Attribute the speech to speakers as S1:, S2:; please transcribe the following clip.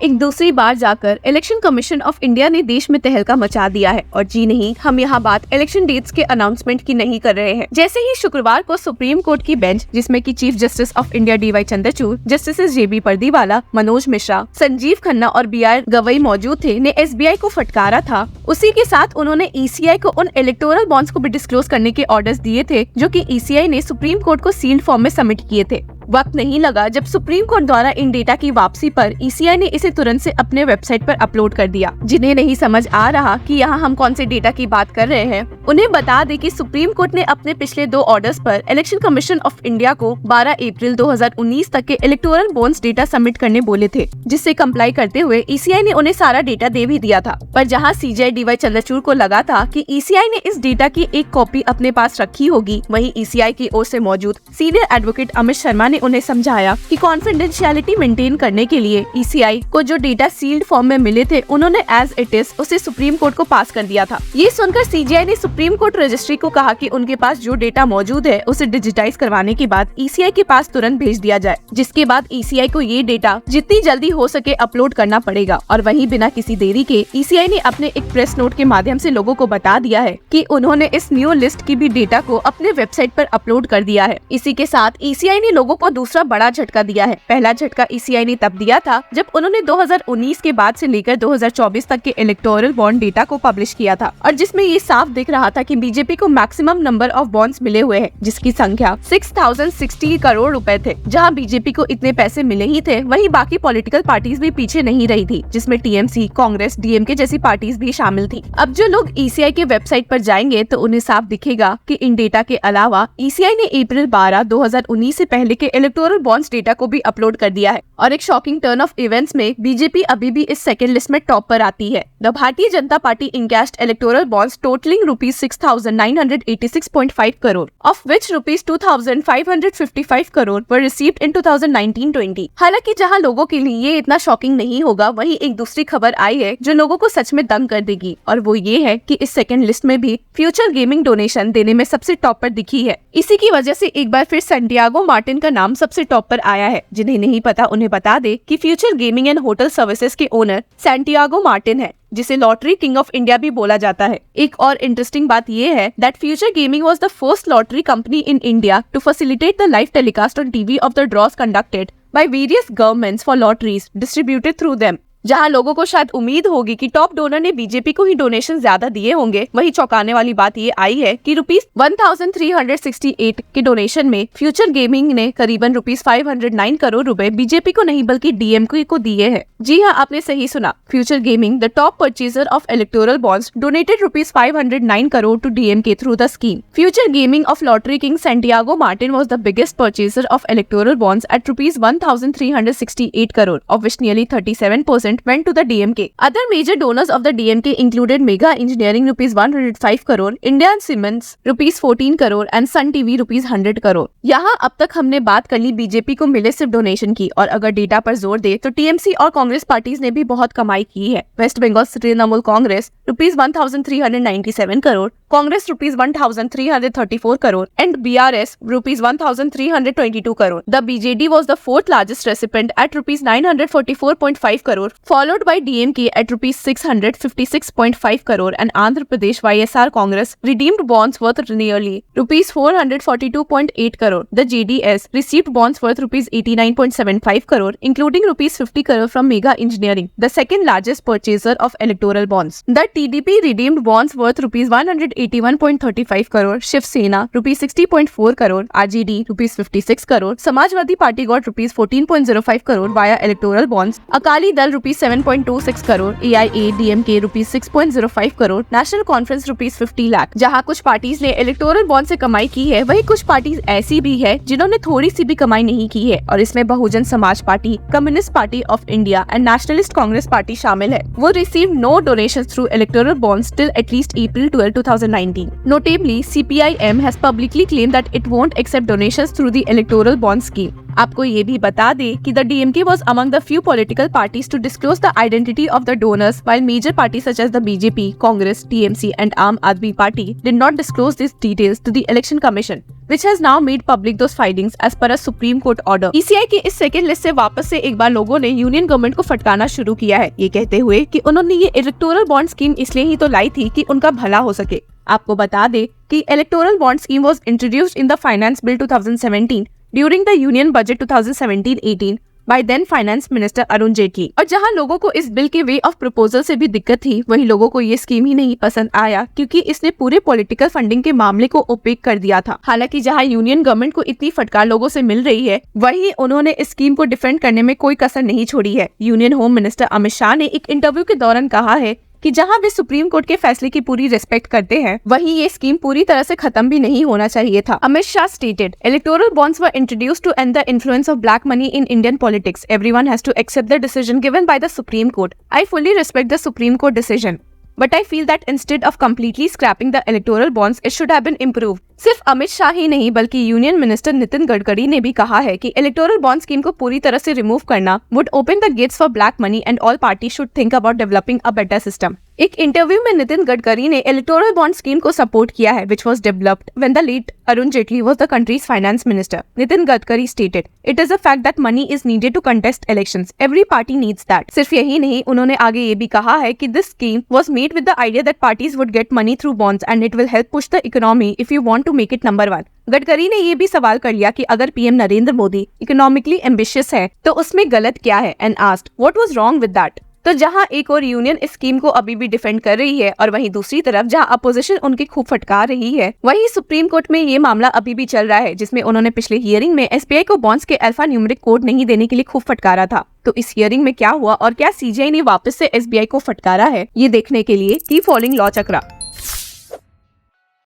S1: एक दूसरी बार जाकर इलेक्शन कमीशन ऑफ इंडिया ने देश में तहलका मचा दिया है। और जी नहीं, हम यहाँ बात इलेक्शन डेट्स के अनाउंसमेंट की नहीं कर रहे हैं। जैसे ही शुक्रवार को सुप्रीम कोर्ट की बेंच, जिसमें की chief justice of India DY Chandrachud, justice JB Pardiwala, Manoj Mishra, Sanjeev Khanna और BR गवई मौजूद थे, ने SBI को फटकारा था, उसी के साथ उन्होंने ECI को उन इलेक्टोरल बॉन्ड्स को भी डिस्क्लोज करने के ऑर्डर्स दिए थे जो कि ECI ने सुप्रीम कोर्ट को सील्ड फॉर्म में सबमिट किए थे। वक्त नहीं लगा जब सुप्रीम कोर्ट द्वारा इन डेटा की वापसी पर ECI ने इसे तुरंत से अपने वेबसाइट पर अपलोड कर दिया। जिन्हें नहीं समझ आ रहा कि यहाँ हम कौन से डेटा की बात कर रहे हैं, उन्हें बता दें कि सुप्रीम कोर्ट ने अपने पिछले 2 ऑर्डर्स पर इलेक्शन कमीशन ऑफ इंडिया को 12 अप्रैल 2019 तक के इलेक्टोरल बॉन्ड्स डेटा सबमिट करने बोले थे, जिससे कंप्लाई करते हुए ECI ने उन्हें सारा डेटा दे भी दिया था। पर जहाँ CJI DY चंद्रचूड़ को लगा था कि ECI ने इस डेटा की एक कॉपी अपने पास रखी होगी, वहीं ECI की ओर से मौजूद सीनियर एडवोकेट अमित शर्मा ने उन्हें समझाया कि कॉन्फिडेंशियलिटी मेंटेन करने के लिए ECI को जो डेटा सील्ड फॉर्म में मिले थे, उन्होंने एज इट इज उसे सुप्रीम कोर्ट को पास कर दिया था। ये सुनकर CJI ने सुप्रीम कोर्ट रजिस्ट्री को कहा कि उनके पास जो डेटा मौजूद है उसे डिजिटाइज करवाने के बाद ECI के पास तुरंत भेज दिया जाए, जिसके बाद ECI को ये डेटा जितनी जल्दी हो सके अपलोड करना पड़ेगा। और वहीं बिना किसी देरी के ECI ने अपने एक प्रेस नोट के माध्यम से लोगों को बता दिया है कि उन्होंने इस न्यू लिस्ट की भी डेटा को अपने वेबसाइट पर अपलोड कर दिया है। इसी के साथ ECI ने लोगों को दूसरा बड़ा झटका दिया है। पहला झटका ECI ने तब दिया था जब उन्होंने 2019 के बाद से लेकर 2024 तक के इलेक्टोरल बॉन्ड डेटा को पब्लिश किया था, और जिसमें ये साफ दिख रहा था कि बीजेपी को मैक्सिमम नंबर ऑफ बॉन्ड्स मिले हुए हैं, जिसकी संख्या 6060 करोड़ रुपए थे। जहां बीजेपी को इतने पैसे मिले ही थे, वहीं बाकी पॉलिटिकल पार्टीज भी पीछे नहीं रही थी, जिसमें TMC, कांग्रेस, DMK जैसी पार्टीज भी शामिल थी। अब जो लोग ECI के वेबसाइट पर जाएंगे तो उन्हें साफ दिखेगा कि इन डेटा के अलावा ECI ने अप्रैल 12, 2019 से पहले के इलेक्टोरल बॉन्ड्स डेटा को भी अपलोड कर दिया है। और एक शॉकिंग टर्न ऑफ इवेंट्स में बीजेपी अभी भी इस सेकंड लिस्ट में टॉप पर आती है। The Bharatiya Janata Party encashed electoral bonds totalling ₹6,986.5 crore, of which ₹2,555 crore were received in 2019-20। हालांकि जहां लोगों के लिए ये इतना शॉकिंग नहीं होगा, वहीं एक दूसरी खबर आई है जो लोगों को सच में दंग कर देगी, और वो ये है कि इस सेकंड लिस्ट में भी फ्यूचर गेमिंग डोनेशन देने में सबसे टॉप पर दिखी है। इसी की वजह से एक बार फिर सैंटियागो मार्टिन का नाम सबसे टॉप पर आया है। जिन्हें नहीं पता उन्हें बता दे कि future gaming and hotel services के ओनर सैंटियागो मार्टिन है, जिसे लॉटरी किंग ऑफ इंडिया भी बोला जाता है। एक और इंटरेस्टिंग बात ये है that Future Gaming was the first lottery company in India to facilitate the live telecast on TV of the draws conducted by various governments for lotteries distributed through them. जहां लोगों को शायद उम्मीद होगी कि टॉप डोनर ने BJP को ही donation ज्यादा दिए होंगे, वहीं चौंकाने वाली बात ये आई है कि ₹1368 के डोनेशन में फ्यूचर गेमिंग ने करीबन ₹509 करोड़ रुपए बीजेपी को नहीं बल्कि DMK को दिए हैं। जी हाँ, आपने सही सुना। Future Gaming, the top purchaser of electoral bonds, donated ₹509 crore to DMK through the scheme. Future Gaming of lottery king Santiago Martin was the biggest purchaser of electoral bonds at ₹1,368 crore, of which nearly 37% went to the DMK. Other major donors of the DMK included Mega Engineering ₹105 crore, Indian Cements ₹14 crore and Sun TV ₹100 crore। यहाँ अब तक हमने बात कर ली BJP को मिले सिर्फ donation की, और अगर डेटा पर जोर दे तो TMC और कांग्रेस पार्टीज ने भी बहुत कमाई की है। West Bengal Trinamool Congress ₹1,397 crore, Congress ₹1,334 crore and BRS ₹1,322 crore. The BJD was the fourth largest recipient at ₹944.5 crore, followed by DMK at ₹656.5 crore and Andhra Pradesh YSR Congress redeemed bonds worth nearly ₹442.8 crore. The JDS received bonds worth ₹89.75 crore, including ₹50 crore from Mega Engineering, the second largest purchaser of electoral bonds. The TDP redeemed bonds worth ₹181.35 crore, Shiv Sena ₹60.4 crore, RJD ₹56 crore, Samajwadi Party got ₹14.05 crore via electoral bonds, Akali Dal ₹7.26 crore, AIA DMK ₹6.05 crore, national conference ₹50 lakh. जहां कुछ parties ने electoral bond से कमाई की है, वहीं कुछ parties ऐसी भी है जिन्होंने थोड़ी सी भी कमाई नहीं की है, और इसमें Bahujan Samaj party, communist party of India and nationalist Congress party शामिल है। वो receive no donation through electoral bonds till at least April 12, 2019. Notably, CPIM has publicly claimed that it won't accept donations through the electoral bond scheme. आपको ये भी बता दे कि the DMK was among the few political parties to disclose the identity of the donors, while major parties such as the BJP, Congress, TMC and Aam Aadmi Party did not disclose these details to the Election Commission, which has now made public those findings as per a Supreme Court order. ECI की इस second list से वापस से एक बार लोगों ने union government को फटकारना शुरू किया है, ये कहते हुए कि उन्होंने ये इलेक्टोरल बॉन्ड स्कीम इसलिए ही तो लाई थी कि उनका भला हो सके। आपको बता दे कि electoral bond scheme was introduced in the finance bill 2017 during the union budget 2017-18 by then finance minister Arun Jaitley. और जहां लोगों को इस बिल के वे ऑफ प्रपोजल से भी दिक्कत थी, वहीं लोगों को ये स्कीम ही नहीं पसंद आया क्योंकि इसने पूरे पॉलिटिकल फंडिंग के मामले को ओपेक कर दिया था। हालांकि जहां यूनियन गवर्नमेंट को इतनी फटकार लोगों से मिल रही है, वहीं उन्होंने इस स्कीम को डिफेंड करने में कोई कसर नहीं छोड़ी है। Union home minister Amit Shah ने एक इंटरव्यू के दौरान कहा है कि जहां वे सुप्रीम कोर्ट के फैसले की पूरी रिस्पेक्ट करते हैं, वहीं ये स्कीम पूरी तरह से खत्म भी नहीं होना चाहिए था। Amit Shah stated, electoral bonds were introduced to end the influence of black money in Indian politics. Everyone has to accept the decision given by the Supreme Court. I fully respect the Supreme Court decision, but I feel that instead of completely scrapping the electoral bonds, it should have been improved. सिर्फ अमित शाह ही नहीं बल्कि union minister Nitin Gadkari ने भी कहा है कि electoral bond scheme को पूरी तरह से रिमूव करना would open the gates for black money and all parties should think about developing a better system. एक इंटरव्यू में नितिन गडकरी ने इलेक्टोरल बॉन्ड स्कीम को सपोर्ट किया है, which was developed when the late Arun Jaitley was the country's finance minister. Nitin Gadkari stated, "It is a fact that money is needed to contest elections. Every party needs that." सिर्फ यही नहीं, उन्होंने आगे ये भी कहा है कि this scheme was made with the idea that parties would get money through bonds and it will help push the economy if you want to make it number one. Gadkari ने ये भी सवाल कर लिया कि अगर PM Narendra Modi economically ambitious है तो उसमें गलत क्या है, and asked what was wrong with that. तो जहां एक और यूनियन इस स्कीम को अभी भी डिफेंड कर रही है और वहीं दूसरी तरफ जहां अपोजिशन उनकी खूब फटकार रही है, वहीं सुप्रीम कोर्ट में ये मामला अभी भी चल रहा है, जिसमें उन्होंने पिछले हियरिंग में एसबीआई को बॉन्ड्स के अल्फा न्यूमेरिक कोड नहीं देने के लिए खूब फटकारा था। तो इस हियरिंग में क्या हुआ और क्या सीजीआई ने वापस से एसबीआई को फटकारा है, ये देखने के लिए कीप फॉलोइंग लॉ चक्रा।